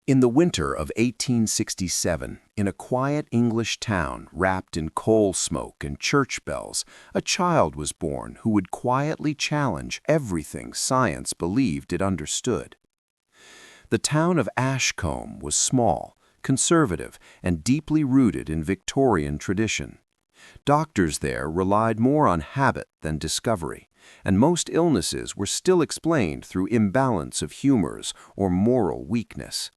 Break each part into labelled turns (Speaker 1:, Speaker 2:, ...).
Speaker 1: In the winter of 1867, in a quiet English town wrapped in coal smoke and church bells, a child was born who would quietly challenge everything science believed it understood. The town of Ashcombe was small, conservative, and deeply rooted in Victorian tradition. Doctors there relied more on habit than discovery, and most illnesses were still explained through imbalance of humors or moral weakness.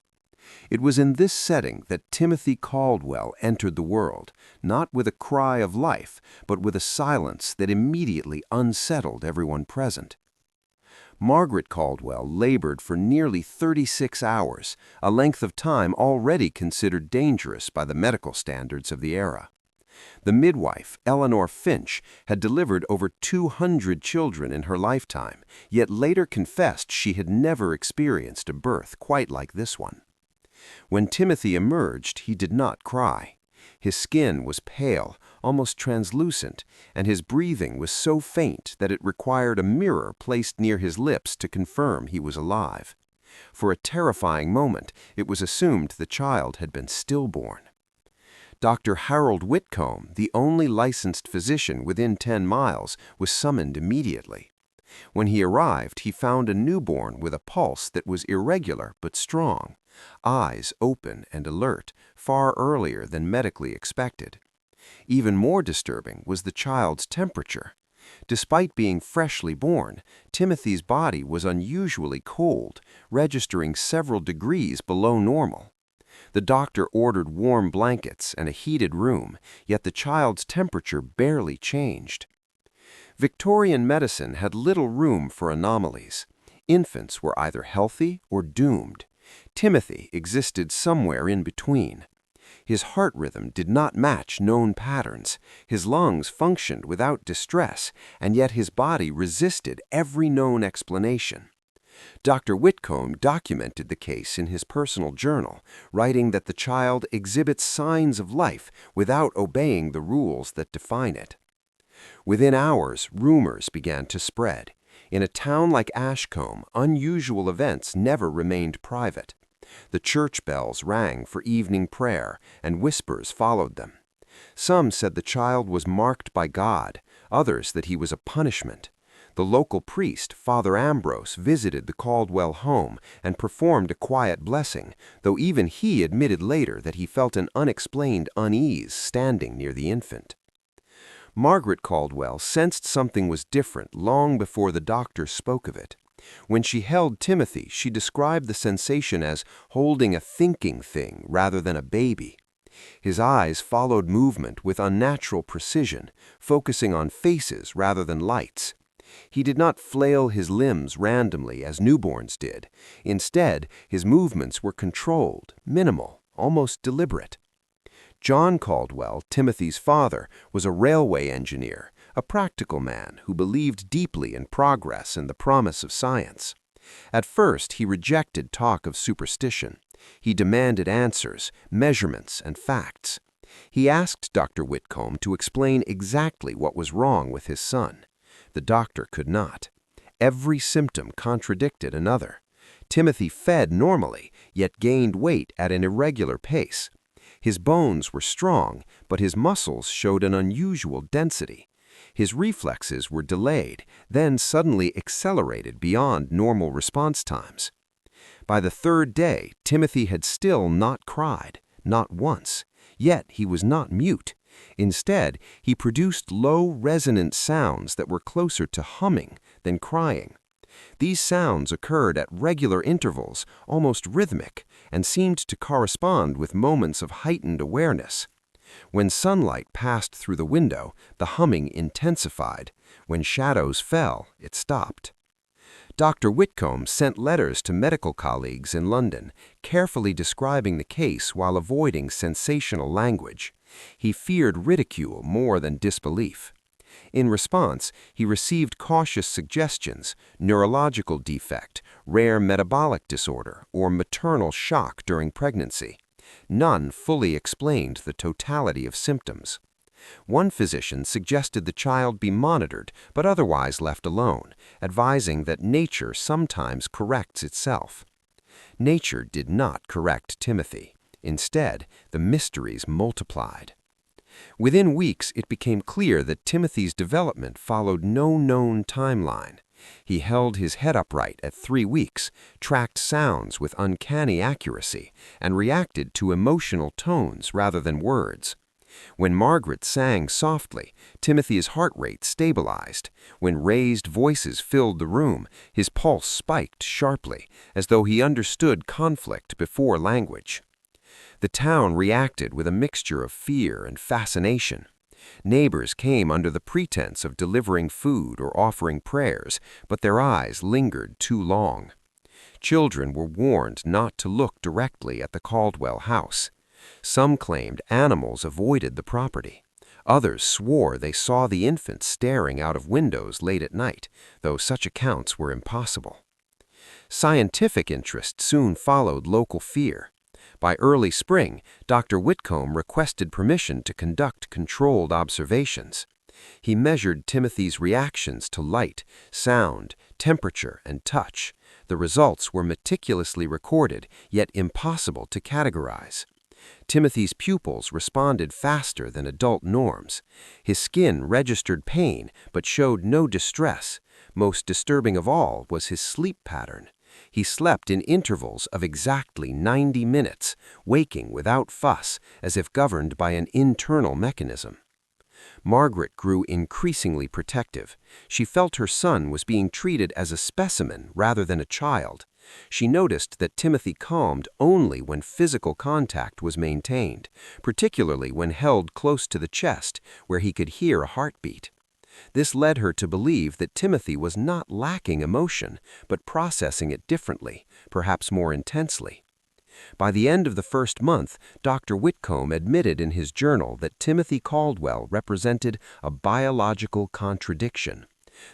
Speaker 1: It was in this setting that Timothy Caldwell entered the world, not with a cry of life, but with a silence that immediately unsettled everyone present. Margaret Caldwell labored for nearly 36 hours, a length of time already considered dangerous by the medical standards of the era. The midwife, Eleanor Finch, had delivered over 200 children in her lifetime, yet later confessed she had never experienced a birth quite like this one. When Timothy emerged, he did not cry. His skin was pale, almost translucent, and his breathing was so faint that it required a mirror placed near his lips to confirm he was alive. For a terrifying moment, it was assumed the child had been stillborn. Dr. Harold Whitcomb, the only licensed physician within 10 miles, was summoned immediately. When he arrived, he found a newborn with a pulse that was irregular but strong, eyes open and alert, far earlier than medically expected. Even more disturbing was the child's temperature. Despite being freshly born, Timothy's body was unusually cold, registering several degrees below normal. The doctor ordered warm blankets and a heated room, yet the child's temperature barely changed. Victorian medicine had little room for anomalies. Infants were either healthy or doomed. Timothy existed somewhere in between. His heart rhythm did not match known patterns. His lungs functioned without distress, and yet his body resisted every known explanation. Dr. Whitcomb documented the case in his personal journal, writing that the child exhibits signs of life without obeying the rules that define it. Within hours, rumors began to spread. In a town like Ashcombe, unusual events never remained private. The church bells rang for evening prayer, and whispers followed them. Some said the child was marked by God, others that he was a punishment. The local priest, Father Ambrose, visited the Caldwell home and performed a quiet blessing, though even he admitted later that he felt an unexplained unease standing near the infant. Margaret Caldwell sensed something was different long before the doctor spoke of it. When she held Timothy, she described the sensation as holding a thinking thing rather than a baby. His eyes followed movement with unnatural precision, focusing on faces rather than lights. He did not flail his limbs randomly as newborns did. Instead, his movements were controlled, minimal, almost deliberate. John Caldwell, Timothy's father, was a railway engineer, a practical man who believed deeply in progress and the promise of science. At first, he rejected talk of superstition. He demanded answers, measurements, and facts. He asked Dr. Whitcomb to explain exactly what was wrong with his son. The doctor could not. Every symptom contradicted another. Timothy fed normally, yet gained weight at an irregular pace. His bones were strong, but his muscles showed an unusual density. His reflexes were delayed, then suddenly accelerated beyond normal response times. By the 3rd day, Timothy had still not cried, not once. Yet he was not mute. Instead, he produced low, resonant sounds that were closer to humming than crying. These sounds occurred at regular intervals, almost rhythmic, and seemed to correspond with moments of heightened awareness. When sunlight passed through the window, the humming intensified. When shadows fell, it stopped. Dr. Whitcomb sent letters to medical colleagues in London, carefully describing the case while avoiding sensational language. He feared ridicule more than disbelief. In response, he received cautious suggestions: neurological defect, rare metabolic disorder, or maternal shock during pregnancy. None fully explained the totality of symptoms. One physician suggested the child be monitored but otherwise left alone, advising that nature sometimes corrects itself. Nature did not correct Timothy. Instead, the mysteries multiplied. Within weeks, it became clear that Timothy's development followed no known timeline. He held his head upright at 3 weeks, tracked sounds with uncanny accuracy, and reacted to emotional tones rather than words. When Margaret sang softly, Timothy's heart rate stabilized. When raised voices filled the room, his pulse spiked sharply, as though he understood conflict before language. The town reacted with a mixture of fear and fascination. Neighbors came under the pretense of delivering food or offering prayers, but their eyes lingered too long. Children were warned not to look directly at the Caldwell house. Some claimed animals avoided the property. Others swore they saw the infant staring out of windows late at night, though such accounts were impossible. Scientific interest soon followed local fear. By early spring, Dr. Whitcomb requested permission to conduct controlled observations. He measured Timothy's reactions to light, sound, temperature, and touch. The results were meticulously recorded, yet impossible to categorize. Timothy's pupils responded faster than adult norms. His skin registered pain, but showed no distress. Most disturbing of all was his sleep pattern. He slept in intervals of exactly 90 minutes, waking without fuss, as if governed by an internal mechanism. Margaret grew increasingly protective. She felt her son was being treated as a specimen rather than a child. She noticed that Timothy calmed only when physical contact was maintained, particularly when held close to the chest, where he could hear a heartbeat. This led her to believe that Timothy was not lacking emotion, but processing it differently, perhaps more intensely. By the end of the first month, Dr. Whitcomb admitted in his journal that Timothy Caldwell represented a biological contradiction.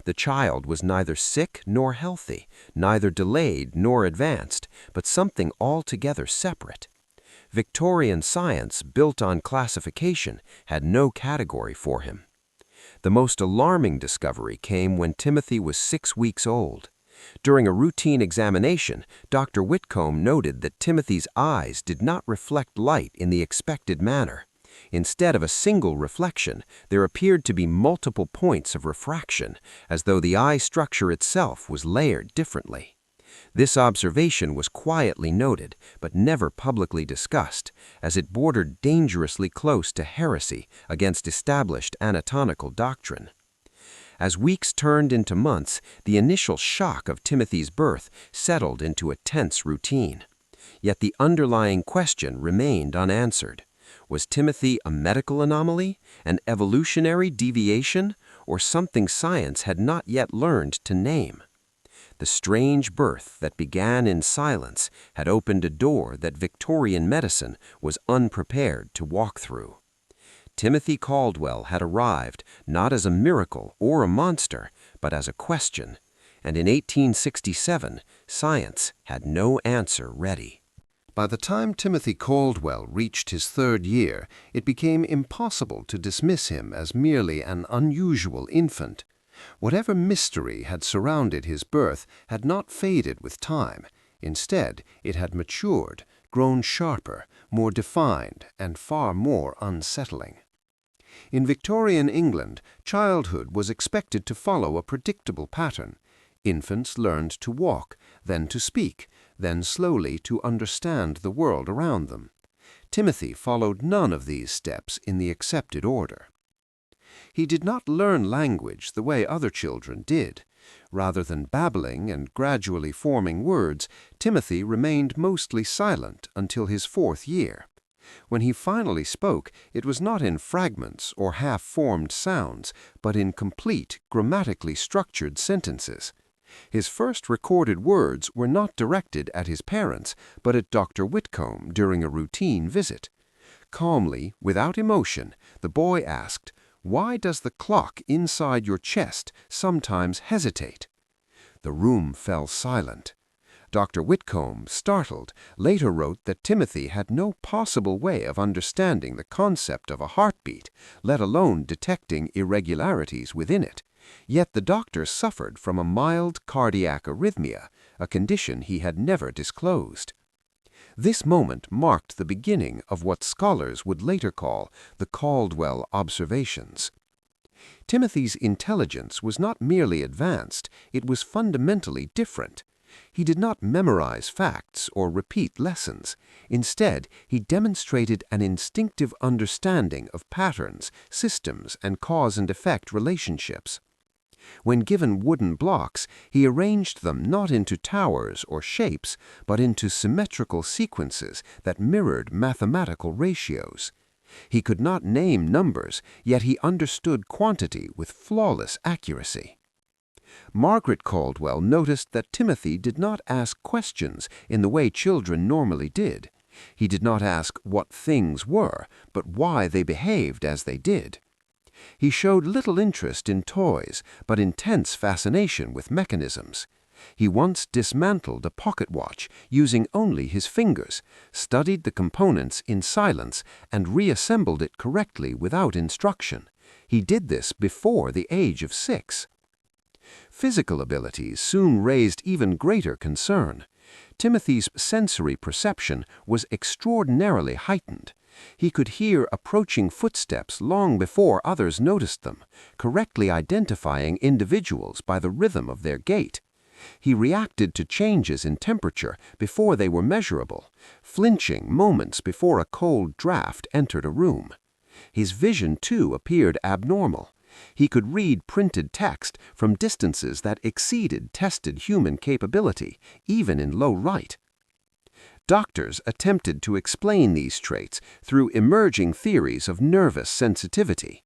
Speaker 1: The child was neither sick nor healthy, neither delayed nor advanced, but something altogether separate. Victorian science, built on classification, had no category for him. The most alarming discovery came when Timothy was 6 weeks old. During a routine examination, Dr. Whitcomb noted that Timothy's eyes did not reflect light in the expected manner. Instead of a single reflection, there appeared to be multiple points of refraction, as though the eye structure itself was layered differently. This observation was quietly noted, but never publicly discussed, as it bordered dangerously close to heresy against established anatomical doctrine. As weeks turned into months, the initial shock of Timothy's birth settled into a tense routine. Yet the underlying question remained unanswered. Was Timothy a medical anomaly, an evolutionary deviation, or something science had not yet learned to name? The strange birth that began in silence had opened a door that Victorian medicine was unprepared to walk through. Timothy Caldwell had arrived not as a miracle or a monster, but as a question, and in 1867, science had no answer ready. By the time Timothy Caldwell reached his 3rd year, it became impossible to dismiss him as merely an unusual infant. Whatever mystery had surrounded his birth had not faded with time. Instead, it had matured, grown sharper, more defined, and far more unsettling. In Victorian England, childhood was expected to follow a predictable pattern. Infants learned to walk, then to speak, then slowly to understand the world around them. Timothy followed none of these steps in the accepted order. He did not learn language the way other children did. Rather than babbling and gradually forming words, Timothy remained mostly silent until his 4th year. When he finally spoke, it was not in fragments or half-formed sounds, but in complete, grammatically structured sentences. His first recorded words were not directed at his parents, but at Dr. Whitcomb during a routine visit. Calmly, without emotion, the boy asked, "Why does the clock inside your chest sometimes hesitate?" The room fell silent. Dr. Whitcomb, startled, later wrote that Timothy had no possible way of understanding the concept of a heartbeat, let alone detecting irregularities within it. Yet the doctor suffered from a mild cardiac arrhythmia, a condition he had never disclosed. This moment marked the beginning of what scholars would later call the Caldwell observations. Timothy's intelligence was not merely advanced, it was fundamentally different. He did not memorize facts or repeat lessons. Instead, he demonstrated an instinctive understanding of patterns, systems, and cause and effect relationships. When given wooden blocks, he arranged them not into towers or shapes, but into symmetrical sequences that mirrored mathematical ratios. He could not name numbers, yet he understood quantity with flawless accuracy. Margaret Caldwell noticed that Timothy did not ask questions in the way children normally did. He did not ask what things were, but why they behaved as they did. He showed little interest in toys, but intense fascination with mechanisms. He once dismantled a pocket watch using only his fingers, studied the components in silence, and reassembled it correctly without instruction. He did this before the age of 6. Physical abilities soon raised even greater concern. Timothy's sensory perception was extraordinarily heightened. He could hear approaching footsteps long before others noticed them, correctly identifying individuals by the rhythm of their gait. He reacted to changes in temperature before they were measurable, flinching moments before a cold draft entered a room. His vision, too, appeared abnormal. He could read printed text from distances that exceeded tested human capability, even in low light. Doctors attempted to explain these traits through emerging theories of nervous sensitivity.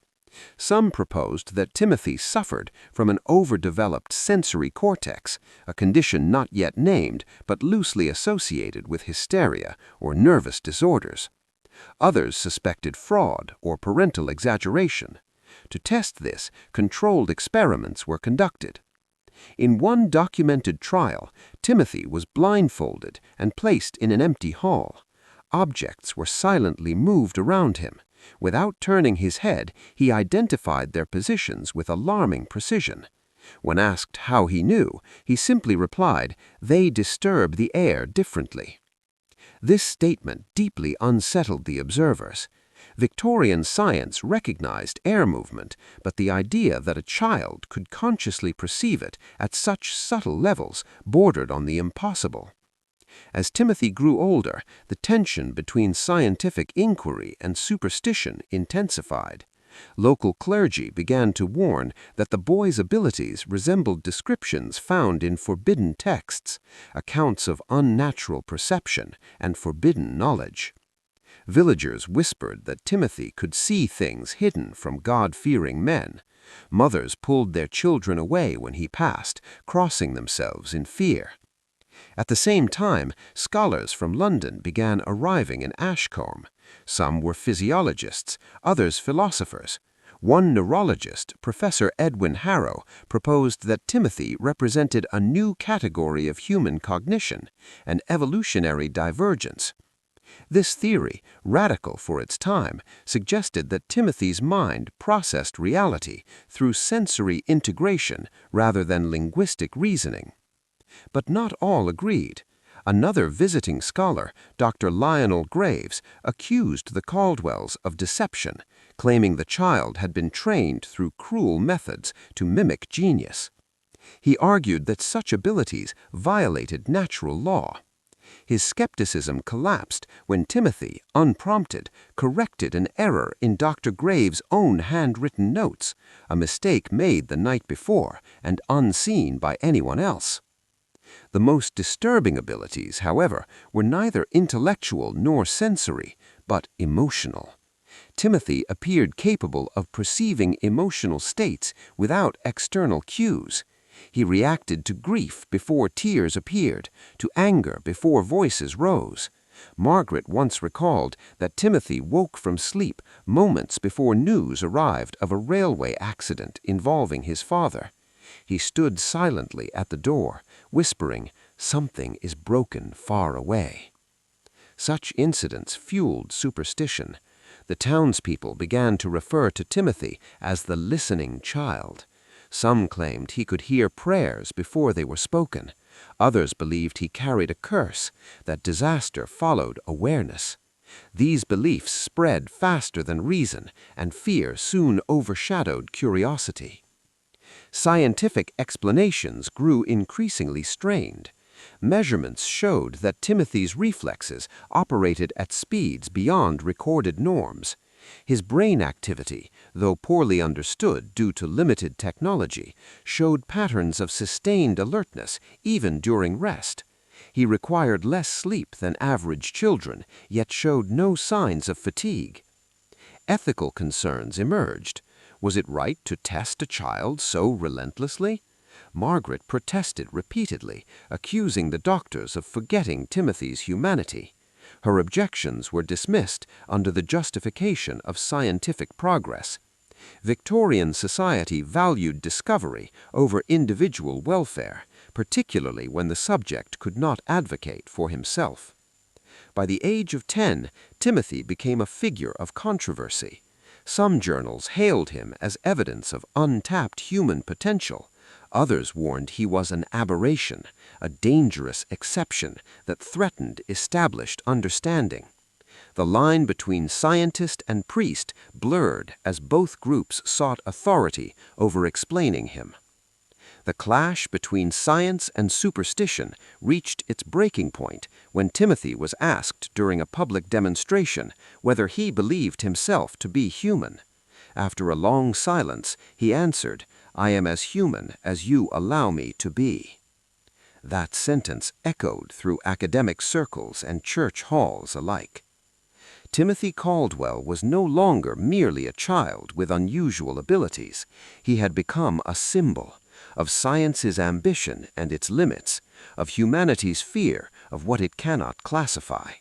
Speaker 1: Some proposed that Timothy suffered from an overdeveloped sensory cortex, a condition not yet named but loosely associated with hysteria or nervous disorders. Others suspected fraud or parental exaggeration. To test this, controlled experiments were conducted. In one documented trial, Timothy was blindfolded and placed in an empty hall. Objects were silently moved around him. Without turning his head, he identified their positions with alarming precision. When asked how he knew, he simply replied, "They disturb the air differently." This statement deeply unsettled the observers. Victorian science recognized air movement, but the idea that a child could consciously perceive it at such subtle levels bordered on the impossible. As Timothy grew older, the tension between scientific inquiry and superstition intensified. Local clergy began to warn that the boy's abilities resembled descriptions found in forbidden texts, accounts of unnatural perception and forbidden knowledge. Villagers whispered that Timothy could see things hidden from God-fearing men. Mothers pulled their children away when he passed, crossing themselves in fear. At the same time, scholars from London began arriving in Ashcombe. Some were physiologists, others philosophers. One neurologist, Professor Edwin Harrow, proposed that Timothy represented a new category of human cognition, an evolutionary divergence. This theory, radical for its time, suggested that Timothy's mind processed reality through sensory integration rather than linguistic reasoning. But not all agreed. Another visiting scholar, Dr. Lionel Graves, accused the Caldwells of deception, claiming the child had been trained through cruel methods to mimic genius. He argued that such abilities violated natural law. His skepticism collapsed when Timothy, unprompted, corrected an error in Dr. Graves' own handwritten notes, a mistake made the night before and unseen by anyone else. The most disturbing abilities, however, were neither intellectual nor sensory, but emotional. Timothy appeared capable of perceiving emotional states without external cues. He reacted to grief before tears appeared, to anger before voices rose. Margaret once recalled that Timothy woke from sleep moments before news arrived of a railway accident involving his father. He stood silently at the door, whispering, "Something is broken far away." Such incidents fueled superstition. The townspeople began to refer to Timothy as the listening child. Some claimed he could hear prayers before they were spoken. Others believed he carried a curse, that disaster followed awareness. These beliefs spread faster than reason, and fear soon overshadowed curiosity. Scientific explanations grew increasingly strained. Measurements showed that Timothy's reflexes operated at speeds beyond recorded norms. His brain activity, though poorly understood due to limited technology, showed patterns of sustained alertness even during rest. He required less sleep than average children, yet showed no signs of fatigue. Ethical concerns emerged. Was it right to test a child so relentlessly? Margaret protested repeatedly, accusing the doctors of forgetting Timothy's humanity. Her objections were dismissed under the justification of scientific progress. Victorian society valued discovery over individual welfare, particularly when the subject could not advocate for himself. By the age of 10, Timothy became a figure of controversy. Some journals hailed him as evidence of untapped human potential. Others warned he was an aberration, a dangerous exception that threatened established understanding. The line between scientist and priest blurred as both groups sought authority over explaining him. The clash between science and superstition reached its breaking point when Timothy was asked during a public demonstration whether he believed himself to be human. After a long silence, he answered, "I am as human as you allow me to be." That sentence echoed through academic circles and church halls alike. Timothy Caldwell was no longer merely a child with unusual abilities. He had become a symbol of science's ambition and its limits, of humanity's fear of what it cannot classify.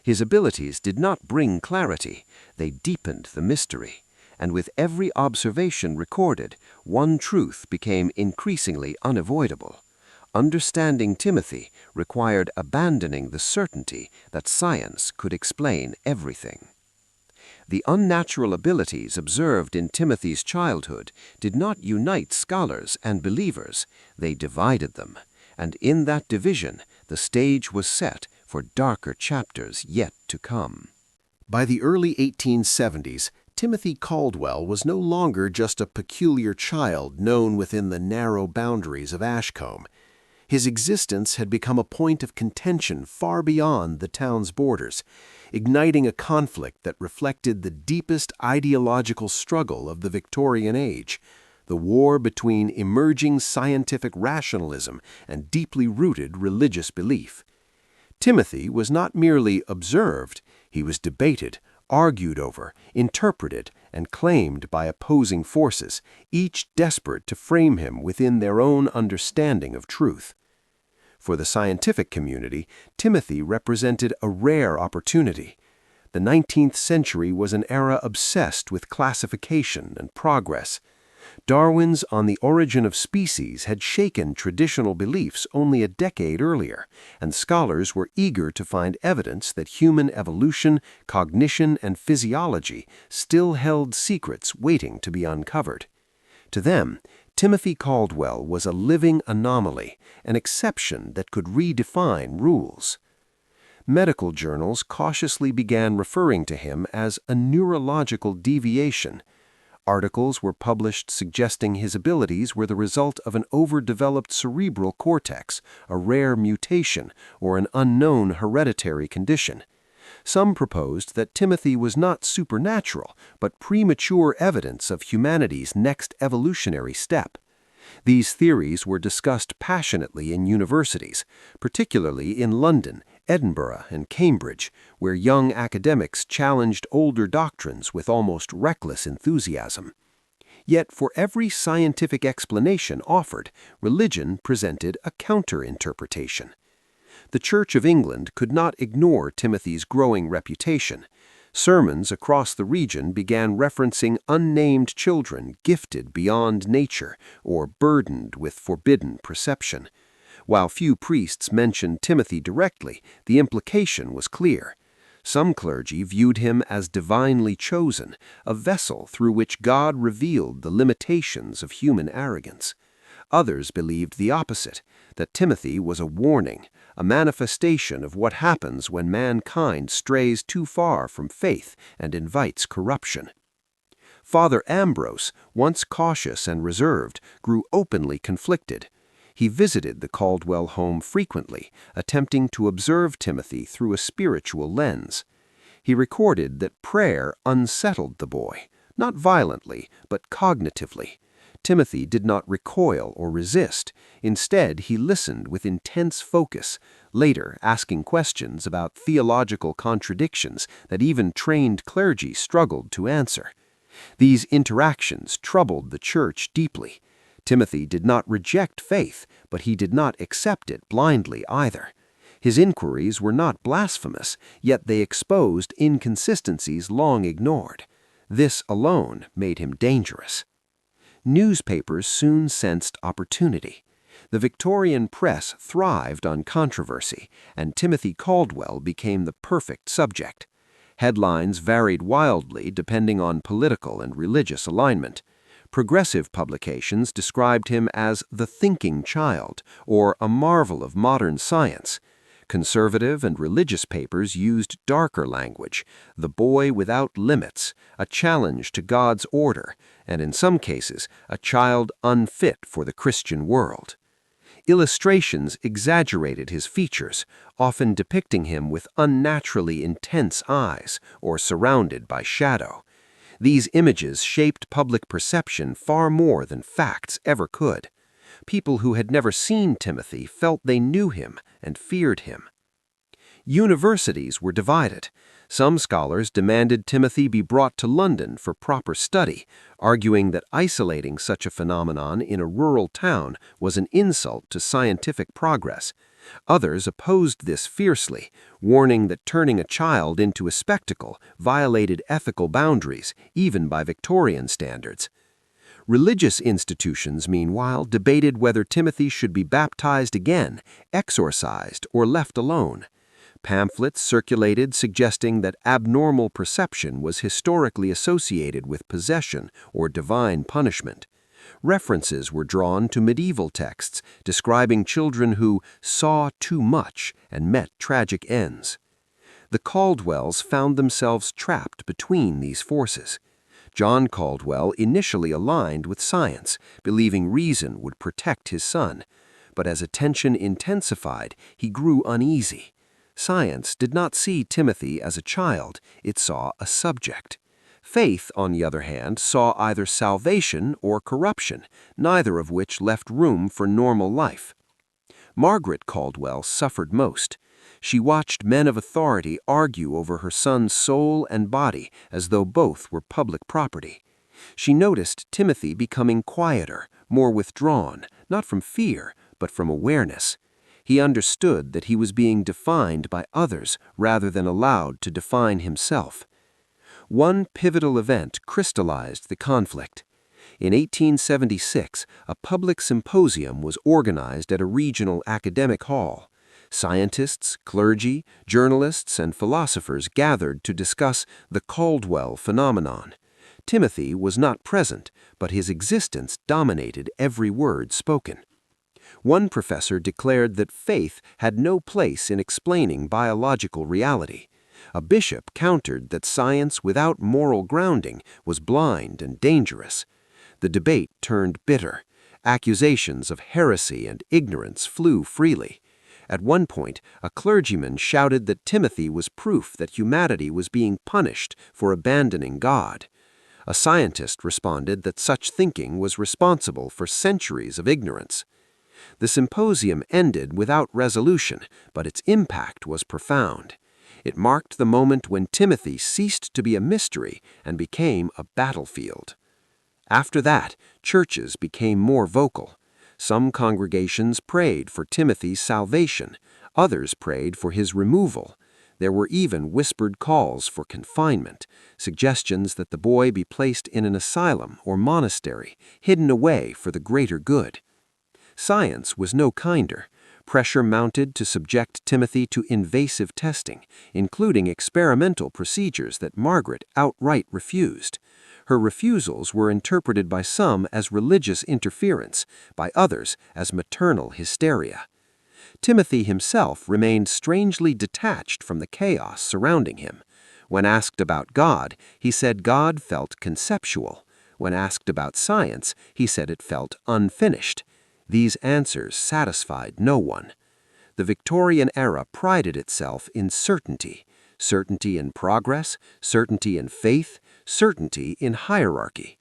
Speaker 1: His abilities did not bring clarity, they deepened the mystery, and with every observation recorded, one truth became increasingly unavoidable. Understanding Timothy required abandoning the certainty that science could explain everything. The unnatural abilities observed in Timothy's childhood did not unite scholars and believers, they divided them, and in that division the stage was set for darker chapters yet to come. By the early 1870s, Timothy Caldwell was no longer just a peculiar child known within the narrow boundaries of Ashcombe. His existence had become a point of contention far beyond the town's borders, igniting a conflict that reflected the deepest ideological struggle of the Victorian age, the war between emerging scientific rationalism and deeply rooted religious belief. Timothy was not merely observed, he was debated, argued over, interpreted, and claimed by opposing forces, each desperate to frame him within their own understanding of truth. For the scientific community, Timothy represented a rare opportunity. The 19th century was an era obsessed with classification and progress. Darwin's On the Origin of Species had shaken traditional beliefs only a decade earlier, and scholars were eager to find evidence that human evolution, cognition, and physiology still held secrets waiting to be uncovered. To them, Timothy Caldwell was a living anomaly, an exception that could redefine rules. Medical journals cautiously began referring to him as a neurological deviation. Articles were published suggesting his abilities were the result of an overdeveloped cerebral cortex, a rare mutation, or an unknown hereditary condition. Some proposed that Timothy was not supernatural, but premature evidence of humanity's next evolutionary step. These theories were discussed passionately in universities, particularly in London, Edinburgh, and Cambridge, where young academics challenged older doctrines with almost reckless enthusiasm. Yet for every scientific explanation offered, religion presented a counter-interpretation. The Church of England could not ignore Timothy's growing reputation. Sermons across the region began referencing unnamed children gifted beyond nature or burdened with forbidden perception. While few priests mentioned Timothy directly, the implication was clear. Some clergy viewed him as divinely chosen, a vessel through which God revealed the limitations of human arrogance. Others believed the opposite, that Timothy was a warning, a manifestation of what happens when mankind strays too far from faith and invites corruption. Father Ambrose, once cautious and reserved, grew openly conflicted. He visited the Caldwell home frequently, attempting to observe Timothy through a spiritual lens. He recorded that prayer unsettled the boy, not violently, but cognitively. Timothy did not recoil or resist. Instead, he listened with intense focus, later asking questions about theological contradictions that even trained clergy struggled to answer. These interactions troubled the church deeply. Timothy did not reject faith, but he did not accept it blindly either. His inquiries were not blasphemous, yet they exposed inconsistencies long ignored. This alone made him dangerous. Newspapers soon sensed opportunity. The Victorian press thrived on controversy, and Timothy Caldwell became the perfect subject. Headlines varied wildly depending on political and religious alignment. Progressive publications described him as the thinking child, or a marvel of modern science. Conservative and religious papers used darker language, the boy without limits, a challenge to God's order, and in some cases, a child unfit for the Christian world. Illustrations exaggerated his features, often depicting him with unnaturally intense eyes or surrounded by shadow. These images shaped public perception far more than facts ever could. People who had never seen Timothy felt they knew him and feared him. Universities were divided. Some scholars demanded Timothy be brought to London for proper study, arguing that isolating such a phenomenon in a rural town was an insult to scientific progress. Others opposed this fiercely, warning that turning a child into a spectacle violated ethical boundaries, even by Victorian standards. Religious institutions, meanwhile, debated whether Timothy should be baptized again, exorcised, or left alone. Pamphlets circulated suggesting that abnormal perception was historically associated with possession or divine punishment. References were drawn to medieval texts describing children who saw too much and met tragic ends. The Caldwells found themselves trapped between these forces. John Caldwell initially aligned with science, believing reason would protect his son. But as attention intensified, he grew uneasy. Science did not see Timothy as a child, it saw a subject. Faith, on the other hand, saw either salvation or corruption, neither of which left room for normal life. Margaret Caldwell suffered most. She watched men of authority argue over her son's soul and body as though both were public property. She noticed Timothy becoming quieter, more withdrawn, not from fear, but from awareness. He understood that he was being defined by others rather than allowed to define himself. One pivotal event crystallized the conflict. In 1876, a public symposium was organized at a regional academic hall. Scientists, clergy, journalists, and philosophers gathered to discuss the Caldwell phenomenon. Timothy was not present, but his existence dominated every word spoken. One professor declared that faith had no place in explaining biological reality. A bishop countered that science without moral grounding was blind and dangerous. The debate turned bitter. Accusations of heresy and ignorance flew freely. At one point, a clergyman shouted that Timothy was proof that humanity was being punished for abandoning God. A scientist responded that such thinking was responsible for centuries of ignorance. The symposium ended without resolution, but its impact was profound. It marked the moment when Timothy ceased to be a mystery and became a battlefield. After that, churches became more vocal. Some congregations prayed for Timothy's salvation, others prayed for his removal. There were even whispered calls for confinement, suggestions that the boy be placed in an asylum or monastery, hidden away for the greater good. Science was no kinder. Pressure mounted to subject Timothy to invasive testing, including experimental procedures that Margaret outright refused. Her refusals were interpreted by some as religious interference, by others as maternal hysteria. Timothy himself remained strangely detached from the chaos surrounding him. When asked about God, he said God felt conceptual. When asked about science, he said it felt unfinished. These answers satisfied no one. The Victorian era prided itself in certainty. Certainty in progress, certainty in faith, certainty in hierarchy.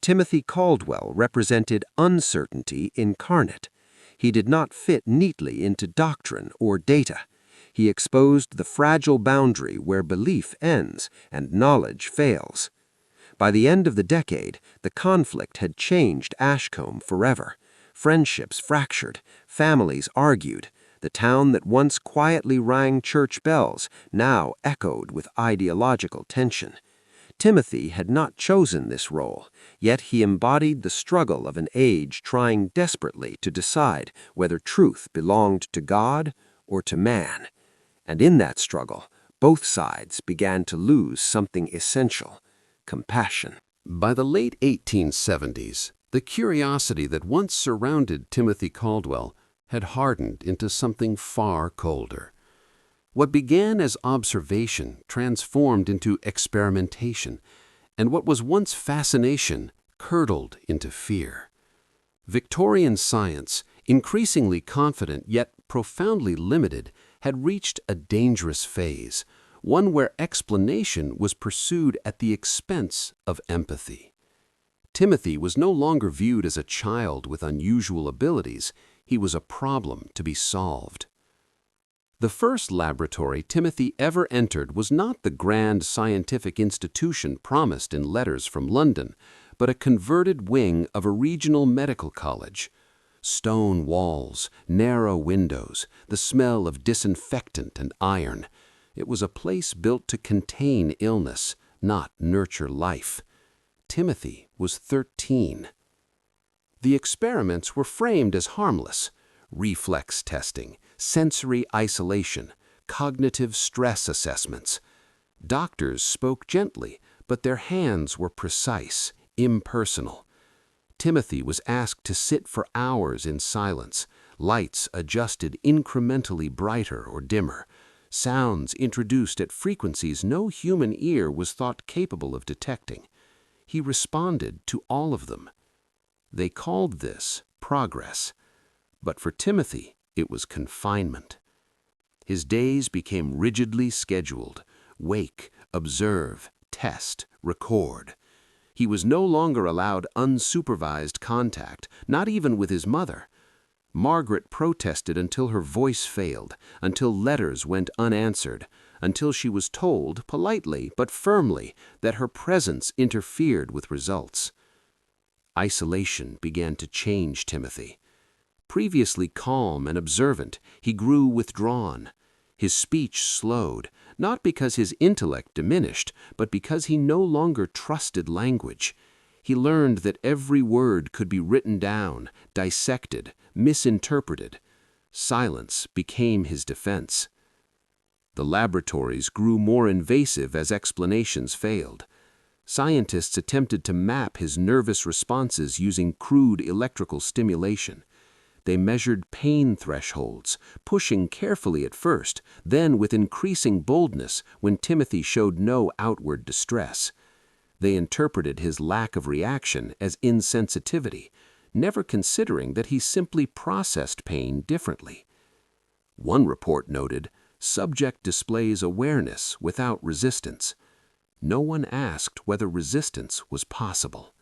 Speaker 1: Timothy Caldwell represented uncertainty incarnate. He did not fit neatly into doctrine or data. He exposed the fragile boundary where belief ends and knowledge fails. By the end of the decade, the conflict had changed Ashcombe forever. Friendships fractured, families argued. The town that once quietly rang church bells now echoed with ideological tension. Timothy had not chosen this role, yet he embodied the struggle of an age trying desperately to decide whether truth belonged to God or to man. And in that struggle, both sides began to lose something essential: compassion.
Speaker 2: By the late 1870s, the curiosity that once surrounded Timothy Caldwell had hardened into something far colder. What began as observation transformed into experimentation, and what was once fascination curdled into fear. Victorian science, increasingly confident yet profoundly limited, had reached a dangerous phase, one where explanation was pursued at the expense of empathy. Timothy was no longer viewed as a child with unusual abilities. He was a problem to be solved. The first laboratory Timothy ever entered was not the grand scientific institution promised in letters from London, but a converted wing of a regional medical college. Stone walls, narrow windows, the smell of disinfectant and iron. It was a place built to contain illness, not nurture life. Timothy was 13. The experiments were framed as harmless: reflex testing, sensory isolation, cognitive stress assessments. Doctors spoke gently, but their hands were precise, impersonal. Timothy was asked to sit for hours in silence, lights adjusted incrementally brighter or dimmer, sounds introduced at frequencies no human ear was thought capable of detecting. He responded to all of them. They called this progress, but for Timothy, it was confinement. His days became rigidly scheduled: wake, observe, test, record. He was no longer allowed unsupervised contact, not even with his mother. Margaret protested until her voice failed, until letters went unanswered, until she was told, politely but firmly, that her presence interfered with results. Isolation began to change Timothy. Previously calm and observant, he grew withdrawn. His speech slowed, not because his intellect diminished, but because he no longer trusted language. He learned that every word could be written down, dissected, misinterpreted. Silence became his defense. The laboratories grew more invasive as explanations failed. Scientists attempted to map his nervous responses using crude electrical stimulation. They measured pain thresholds, pushing carefully at first, then with increasing boldness when Timothy showed no outward distress. They interpreted his lack of reaction as insensitivity, never considering that he simply processed pain differently. One report noted, "Subject displays awareness without resistance." No one asked whether resistance was possible.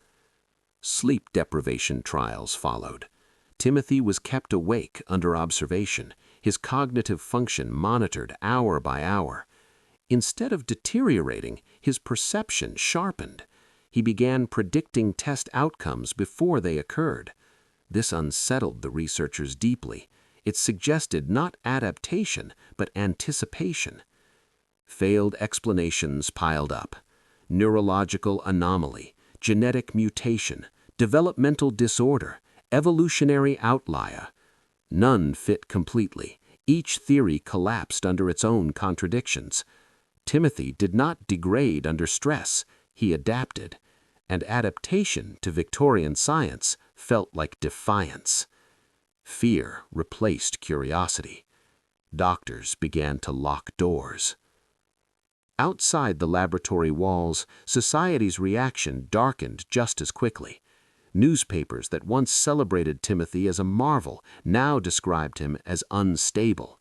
Speaker 2: Sleep deprivation trials followed. Timothy was kept awake under observation, his cognitive function monitored hour by hour. Instead of deteriorating, his perception sharpened. He began predicting test outcomes before they occurred. This unsettled the researchers deeply. It suggested not adaptation, but anticipation. Failed explanations piled up. Neurological anomaly, genetic mutation, developmental disorder, evolutionary outlier. None fit completely. Each theory collapsed under its own contradictions. Timothy did not degrade under stress, he adapted, and adaptation to Victorian science felt like defiance. Fear replaced curiosity. Doctors began to lock doors. Outside the laboratory walls, society's reaction darkened just as quickly. Newspapers that once celebrated Timothy as a marvel now described him as unstable.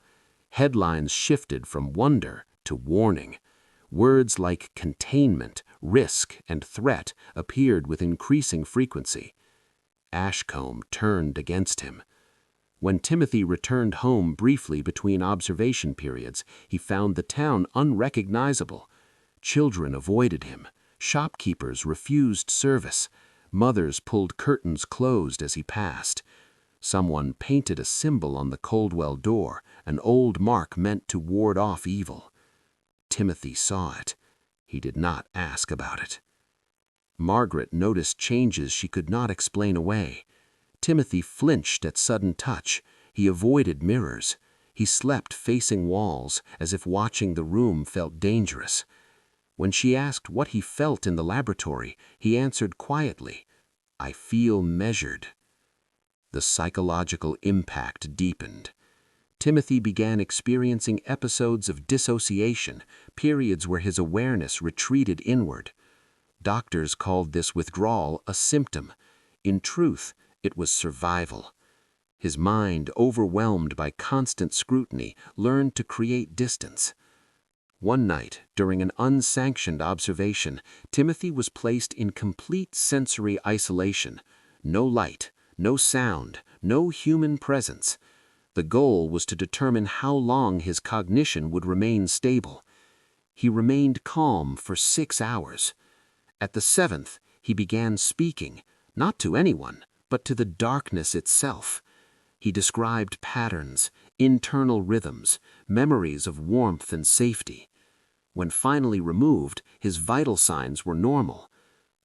Speaker 2: Headlines shifted from wonder to warning. Words like containment, risk, and threat appeared with increasing frequency. Ashcombe turned against him. When Timothy returned home briefly between observation periods, he found the town unrecognizable. Children avoided him. Shopkeepers refused service. Mothers pulled curtains closed as he passed. Someone painted a symbol on the Coldwell door, an old mark meant to ward off evil. Timothy saw it. He did not ask about it. Margaret noticed changes she could not explain away. Timothy flinched at sudden touch. He avoided mirrors. He slept facing walls, as if watching the room felt dangerous. When she asked what he felt in the laboratory, he answered quietly, "I feel measured." The psychological impact deepened. Timothy began experiencing episodes of dissociation, periods where his awareness retreated inward. Doctors called this withdrawal a symptom. In truth, it was survival. His mind, overwhelmed by constant scrutiny, learned to create distance. One night, during an unsanctioned observation, Timothy was placed in complete sensory isolation. No light, no sound, no human presence. The goal was to determine how long his cognition would remain stable. He remained calm for 6 hours. At the 7th, he began speaking, not to anyone, but to the darkness itself. He described patterns, internal rhythms, memories of warmth and safety. When finally removed, his vital signs were normal,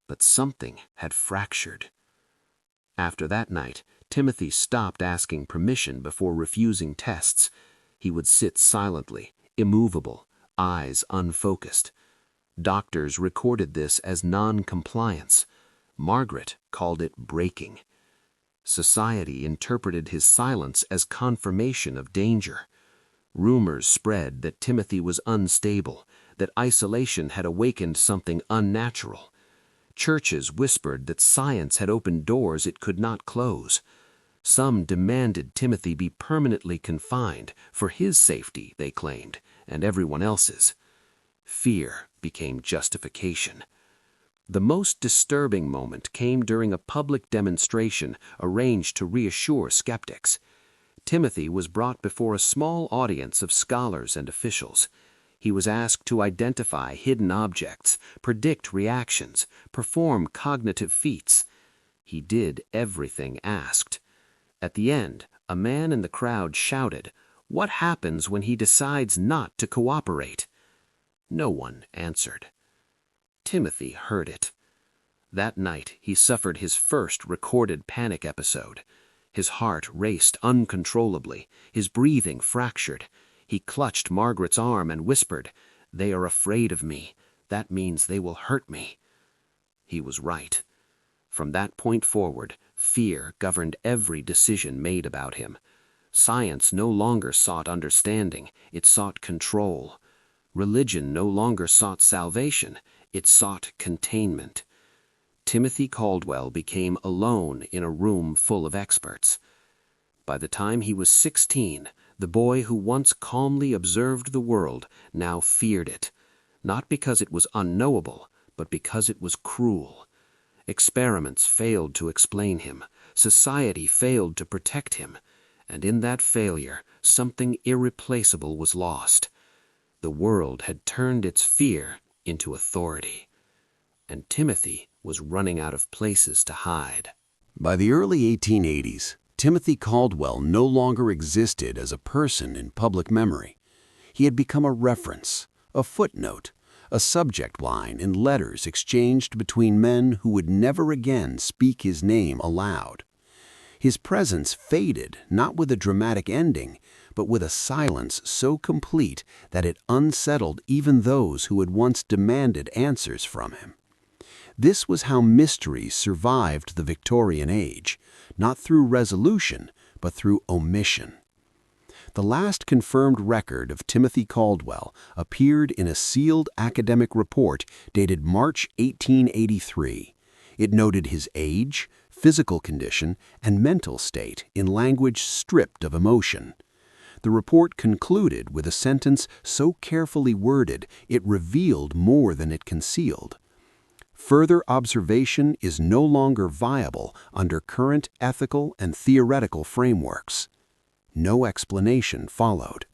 Speaker 2: but something had fractured. After that night, Timothy stopped asking permission before refusing tests. He would sit silently, immovable, eyes unfocused. Doctors recorded this as non-compliance. Margaret called it breaking. Society interpreted his silence as confirmation of danger. Rumors spread that Timothy was unstable, that isolation had awakened something unnatural. Churches whispered that science had opened doors it could not close. Some demanded Timothy be permanently confined, for his safety, they claimed, and everyone else's. Fear became justification. The most disturbing moment came during a public demonstration arranged to reassure skeptics. Timothy was brought before a small audience of scholars and officials. He was asked to identify hidden objects, predict reactions, perform cognitive feats. He did everything asked. At the end, a man in the crowd shouted, "What happens when he decides not to cooperate?" No one answered. Timothy heard it. That night, he suffered his first recorded panic episode. His heart raced uncontrollably, his breathing fractured. He clutched Margaret's arm and whispered, "They are afraid of me. That means they will hurt me." He was right. From that point forward, fear governed every decision made about him. Science no longer sought understanding, it sought control. Religion no longer sought salvation, it sought containment. Timothy Caldwell became alone in a room full of experts. By the time he was 16, the boy who once calmly observed the world now feared it, not because it was unknowable, but because it was cruel. Experiments failed to explain him, society failed to protect him, and in that failure, something irreplaceable was lost. The world had turned its fear into authority, and Timothy was running out of places to hide.
Speaker 1: By the early 1880s, Timothy Caldwell no longer existed as a person in public memory. He had become a reference, a footnote, a subject line in letters exchanged between men who would never again speak his name aloud. His presence faded, not with a dramatic ending, but with a silence so complete that it unsettled even those who had once demanded answers from him. This was how mysteries survived the Victorian age, not through resolution, but through omission. The last confirmed record of Timothy Caldwell appeared in a sealed academic report dated March 1883. It noted his age, physical condition, and mental state in language stripped of emotion. The report concluded with a sentence so carefully worded it revealed more than it concealed. Further observation is no longer viable under current ethical and theoretical frameworks. No explanation followed.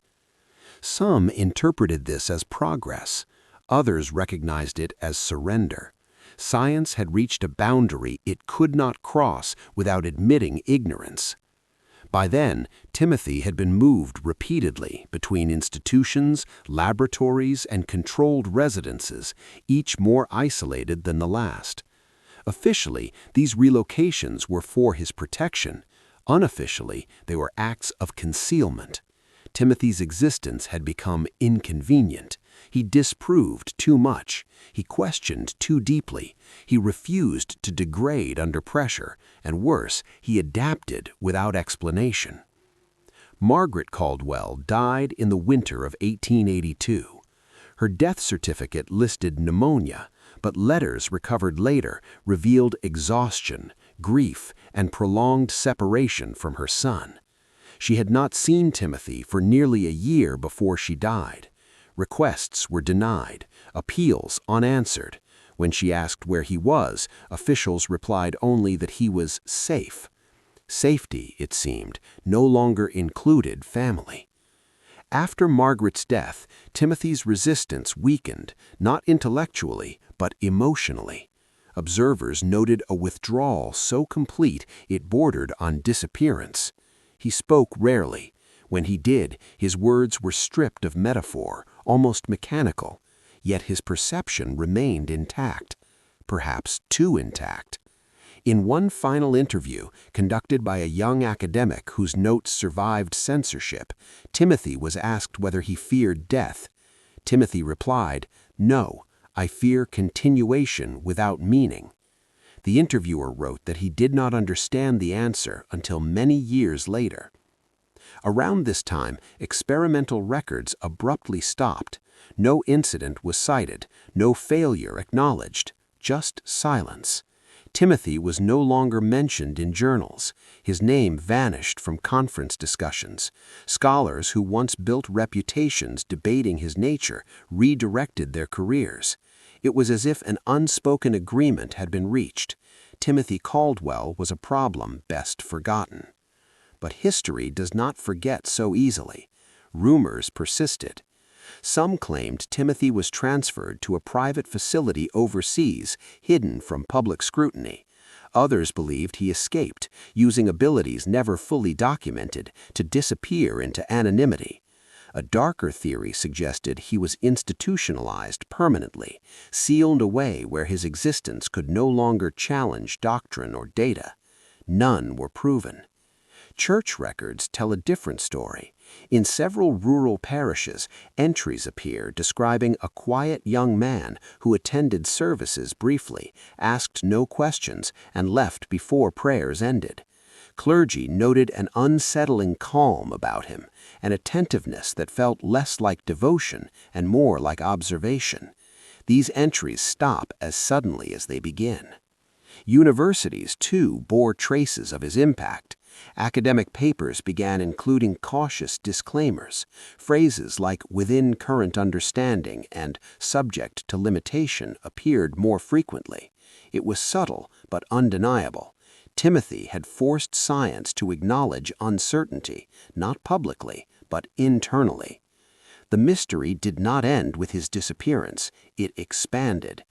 Speaker 1: Some interpreted this as progress. Others recognized it as surrender. Science had reached a boundary it could not cross without admitting ignorance. By then, Timothy had been moved repeatedly between institutions, laboratories, and controlled residences, each more isolated than the last. Officially, these relocations were for his protection. Unofficially, they were acts of concealment. Timothy's existence had become inconvenient. He disproved too much. He questioned too deeply. He refused to degrade under pressure, and worse, he adapted without explanation. Margaret Caldwell died in the winter of 1882. Her death certificate listed pneumonia, but letters recovered later revealed exhaustion, grief, and prolonged separation from her son. She had not seen Timothy for nearly a year before she died. Requests were denied, appeals unanswered. When she asked where he was, officials replied only that he was safe. Safety, it seemed, no longer included family. After Margaret's death, Timothy's resistance weakened, not intellectually, but emotionally. Observers noted a withdrawal so complete it bordered on disappearance. He spoke rarely. When he did, his words were stripped of metaphor, almost mechanical, yet his perception remained intact, perhaps too intact. In one final interview, conducted by a young academic whose notes survived censorship, Timothy was asked whether he feared death. Timothy replied, "No, I fear continuation without meaning." The interviewer wrote that he did not understand the answer until many years later. Around this time, experimental records abruptly stopped. No incident was cited, no failure acknowledged, just silence. Timothy was no longer mentioned in journals. His name vanished from conference discussions. Scholars who once built reputations debating his nature redirected their careers. It was as if an unspoken agreement had been reached. Timothy Caldwell was a problem best forgotten. But history does not forget so easily. Rumors persisted. Some claimed Timothy was transferred to a private facility overseas, hidden from public scrutiny. Others believed he escaped, using abilities never fully documented to disappear into anonymity. A darker theory suggested he was institutionalized permanently, sealed away where his existence could no longer challenge doctrine or data. None were proven. Church records tell a different story. In several rural parishes, entries appear describing a quiet young man who attended services briefly, asked no questions, and left before prayers ended. Clergy noted an unsettling calm about him, an attentiveness that felt less like devotion and more like observation. These entries stop as suddenly as they begin. Universities, too, bore traces of his impact. Academic papers began including cautious disclaimers. Phrases like "within current understanding" and "subject to limitation" appeared more frequently. It was subtle but undeniable. Timothy had forced science to acknowledge uncertainty, not publicly, but internally. The mystery did not end with his disappearance. It expanded.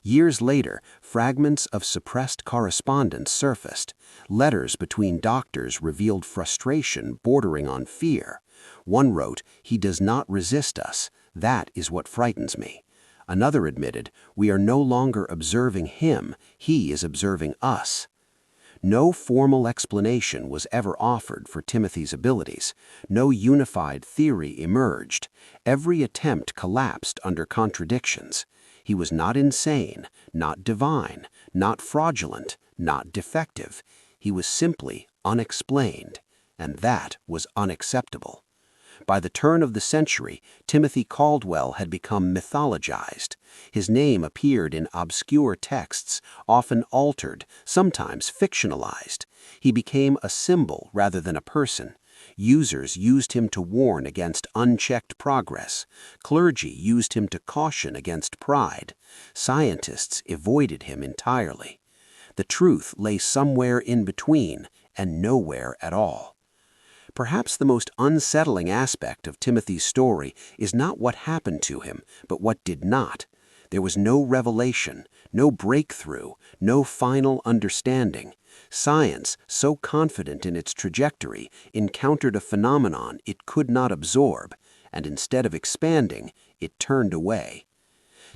Speaker 1: Years later, fragments of suppressed correspondence surfaced. Letters between doctors revealed frustration bordering on fear. One wrote, "He does not resist us. That is what frightens me." Another admitted, "We are no longer observing him. He is observing us." No formal explanation was ever offered for Timothy's abilities. No unified theory emerged. Every attempt collapsed under contradictions. He was not insane, not divine, not fraudulent, not defective. He was simply unexplained, and that was unacceptable. By the turn of the century, Timothy Caldwell had become mythologized. His name appeared in obscure texts, often altered, sometimes fictionalized. He became a symbol rather than a person. Users used him to warn against unchecked progress. Clergy used him to caution against pride. Scientists avoided him entirely. The truth lay somewhere in between and nowhere at all. Perhaps the most unsettling aspect of Timothy's story is not what happened to him, but what did not. There was no revelation, no breakthrough, no final understanding. Science, so confident in its trajectory, encountered a phenomenon it could not absorb, and instead of expanding, it turned away.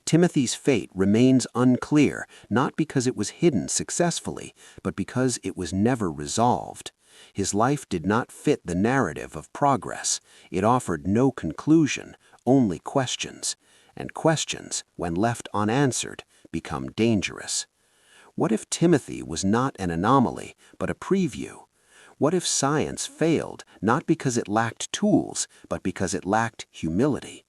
Speaker 1: Timothy's fate remains unclear, not because it was hidden successfully, but because it was never resolved. His life did not fit the narrative of progress. It offered no conclusion, only questions. And questions, when left unanswered, become dangerous. What if Timothy was not an anomaly, but a preview? What if science failed, not because it lacked tools, but because it lacked humility?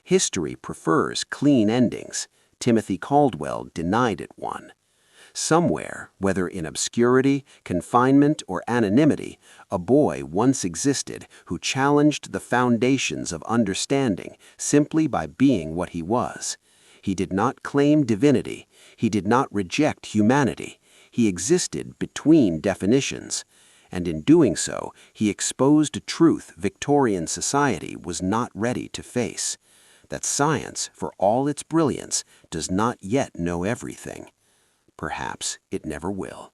Speaker 1: History prefers clean endings. Timothy Caldwell denied it one. Somewhere, whether in obscurity, confinement, or anonymity, a boy once existed who challenged the foundations of understanding simply by being what he was. He did not claim divinity. He did not reject humanity. He existed between definitions. And in doing so, he exposed a truth Victorian society was not ready to face: that science, for all its brilliance, does not yet know everything. Perhaps it never will.